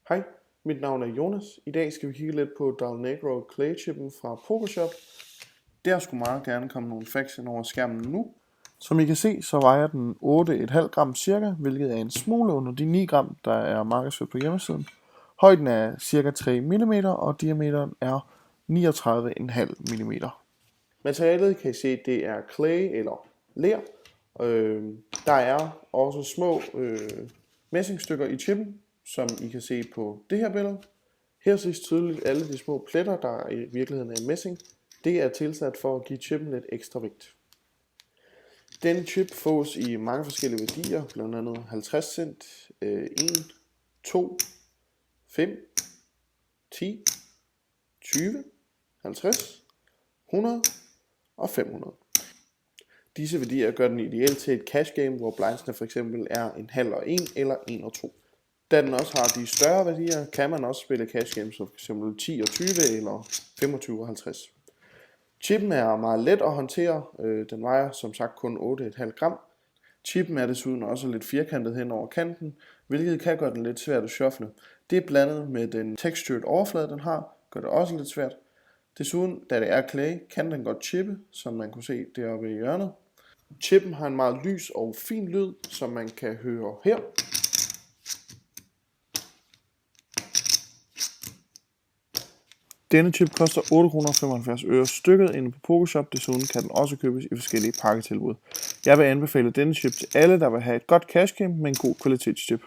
Hej, mit navn er Jonas. I dag skal vi kigge lidt på Dalnegro Clay-chippen fra PokerShop. Der skulle meget gerne komme nogle facts ind over skærmen nu. Som I kan se, så vejer den 8,5 gram cirka, hvilket er en smule under de 9 gram, der er markedsført på hjemmesiden. Højden er cirka 3 mm, og diameteren er 39,5 mm. Materialet kan I se, det er clay eller ler. Der er også små messingstykker i chippen, som I kan se på det her billede. Her ses tydeligt alle de små pletter, der i virkeligheden er messing. Det er tilsat for at give chippen lidt ekstra vægt. Denne chip fås i mange forskellige værdier, blandt andet 50 cent, 1, 2, 5, 10, 20, 50, 100 og 500. Disse værdier gør den ideelt til et cash game, hvor blindsene for eksempel er en halv og 1 eller 1 og 2. Da den også har de større værdier, kan man også spille cash games som f.eks. 10 og 20 eller 25 og 50. Chippen er meget let at håndtere. Den vejer som sagt kun 8,5 gram. Chippen er desuden også lidt firkantet hen over kanten, hvilket kan gøre den lidt svært at shuffle. Det blandet med den textured overflade den har, gør det også lidt svært. Desuden, da det er clay, kan den godt chippe, som man kunne se deroppe i hjørnet. Chippen har en meget lys og fin lyd, som man kan høre her. Denne chip koster 8,75 kr. stykket inde på PokerShop. Desuden kan den også købes i forskellige pakketilbud. Jeg vil anbefale denne chip til alle, der vil have et godt cash game med en god kvalitetschip.